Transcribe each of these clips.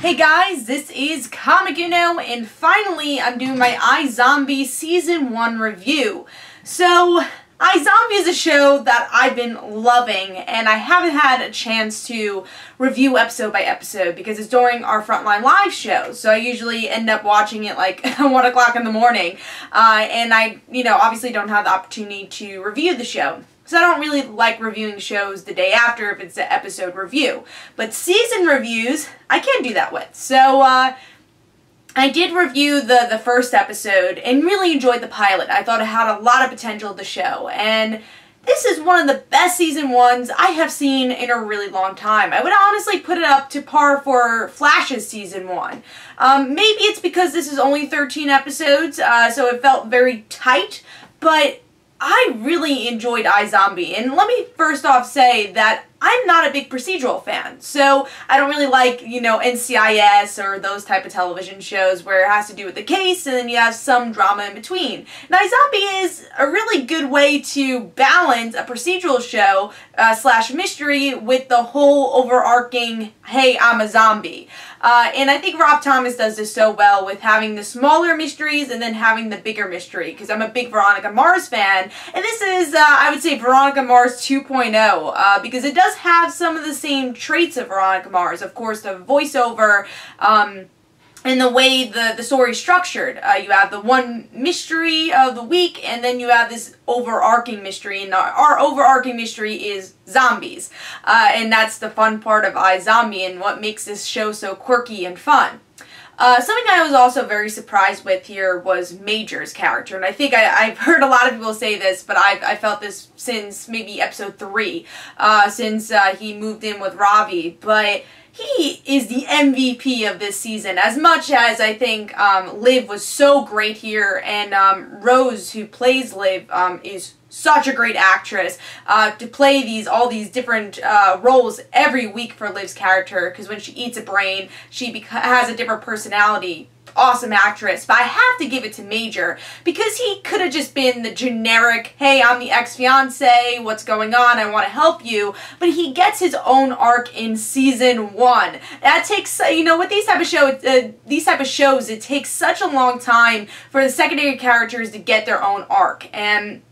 Hey guys, this is Comic Uno, and finally I'm doing my iZombie Season 1 review. So, iZombie is a show that I've been loving, and I haven't had a chance to review episode by episode because it's during our Frontline Live show, so I usually end up watching it like 1 o'clock in the morning, and I, obviously don't have the opportunity to review the show. So I don't really like reviewing shows the day after if it's an episode review. But season reviews, I can do that with. So I did review the first episode and really enjoyed the pilot. I thought it had a lot of potential to the show. And this is one of the best season ones I have seen in a really long time. I would honestly put it up to par for Flash's season 1. Maybe it's because this is only 13 episodes, so it felt very tight. But I really enjoyed iZombie, and let me first off say that I'm not a big procedural fan, so I don't really like, NCIS or those type of television shows where it has to do with the case and then you have some drama in between. Now, iZombie is a really good way to balance a procedural show slash mystery with the whole overarching, hey, I'm a zombie. And I think Rob Thomas does this so well with having the smaller mysteries and then having the bigger mystery, because I'm a big Veronica Mars fan, and this is, I would say, Veronica Mars 2.0, because it does have some of the same traits of Veronica Mars. Of course, the voiceover, and the way the story is structured. You have the one mystery of the week, and then you have this overarching mystery, and our overarching mystery is zombies. And that's the fun part of iZombie and what makes this show so quirky and fun. Something I was also very surprised with here was Major's character, and I think I've heard a lot of people say this, but I felt this since maybe episode 3, since he moved in with Ravi, but he is the MVP of this season. As much as I think Liv was so great here, and Rose, who plays Liv, is such a great actress to play all these different roles every week for Liv's character, because when she eats a brain, she has a different personality. Awesome actress, but I have to give it to Major, because he could have just been the generic, hey, I'm the ex-fiance, what's going on, I want to help you, but he gets his own arc in season 1. That takes, with these type of shows, it takes such a long time for the secondary characters to get their own arc, and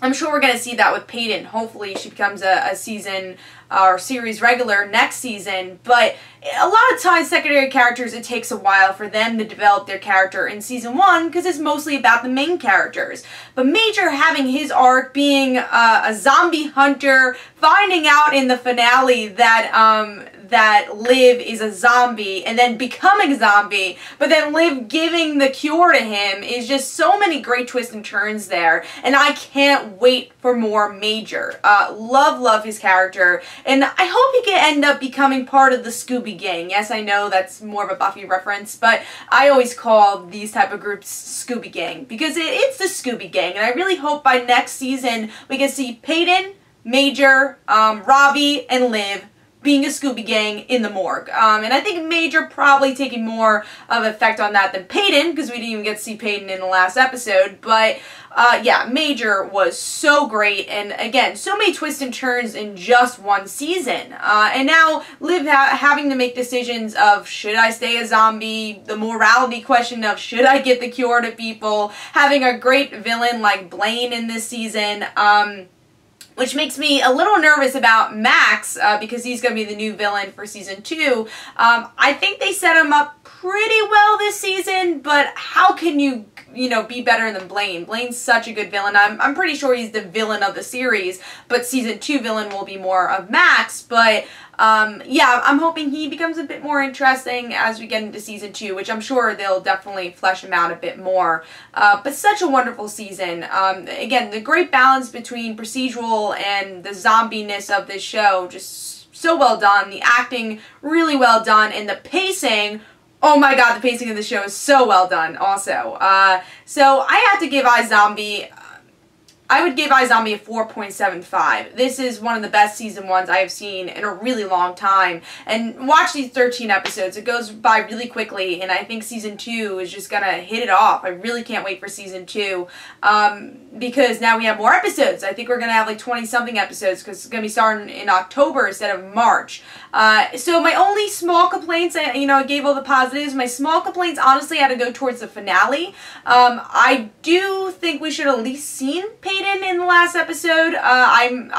I'm sure we're going to see that with Peyton. Hopefully she becomes a season or series regular next season, but a lot of times secondary characters, it takes a while for them to develop their character in season 1 because it's mostly about the main characters. But Major having his arc, being a zombie hunter, finding out in the finale that that Liv is a zombie, and then becoming a zombie, but then Liv giving the cure to him, is just so many great twists and turns there, and I can't wait for more Major. Love his character, and I hope he can end up becoming part of the Scooby Gang. Yes, I know that's more of a Buffy reference, but I always call these type of groups Scooby Gang, because it's the Scooby Gang, and I really hope by next season we can see Peyton, Major, Ravi, and Liv being a Scooby Gang in the morgue. And I think Major probably taking more of effect on that than Peyton, because we didn't even get to see Peyton in the last episode. But yeah, Major was so great, and again, so many twists and turns in just one season. And now Liv having to make decisions of, should I stay a zombie? The morality question of, should I get the cure to people? Having a great villain like Blaine in this season. Which makes me a little nervous about Max, because he's going to be the new villain for season 2. I think they set him up pretty well this season, but how can you, be better than Blaine? Blaine's such a good villain. I'm pretty sure he's the villain of the series, but season 2 villain will be more of Max, but yeah, I'm hoping he becomes a bit more interesting as we get into season 2, which I'm sure they'll definitely flesh him out a bit more. But such a wonderful season. Again, the great balance between procedural and the zombie-ness of this show, just so well done. The acting, really well done, and the pacing, oh my god, the pacing of the show is so well done also. So I have to give iZombie I would give iZombie a 4.75. This is one of the best season 1s I have seen in a really long time. And watch these 13 episodes. It goes by really quickly, and I think season 2 is just gonna hit it off. I really can't wait for season 2 because now we have more episodes. I think we're gonna have like 20-something episodes because it's gonna be starting in October instead of March. So my only small complaints, I gave all the positives. My small complaints honestly had to go towards the finale. I do think we should have at least seen Peyton in the last episode. I'm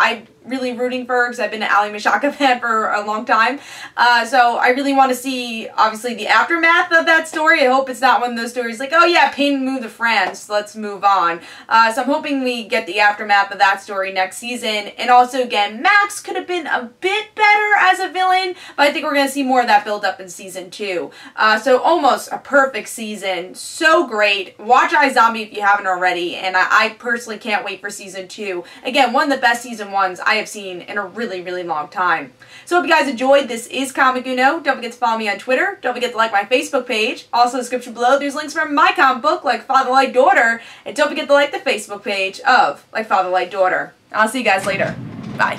really rooting for her because I've been an Ali Mashaka fan for a long time. So I really want to see, obviously, the aftermath of that story. I hope it's not one of those stories like, oh yeah, Peyton moved to France, let's move on. So I'm hoping we get the aftermath of that story next season. And also, again, Max could have been a bit better as a villain, but I think we're going to see more of that build up in season 2. So almost a perfect season. So great. Watch iZombie if you haven't already, and I personally can't wait for season 2. Again, one of the best season 1s I have seen in a really, really long time. So hope you guys enjoyed. This is Comic Uno. Don't forget to follow me on Twitter. Don't forget to like my Facebook page. Also, in the description below, there's links for my comic book, Like Father Like Daughter. And don't forget to like the Facebook page of Like Father Like Daughter. I'll see you guys later. Bye.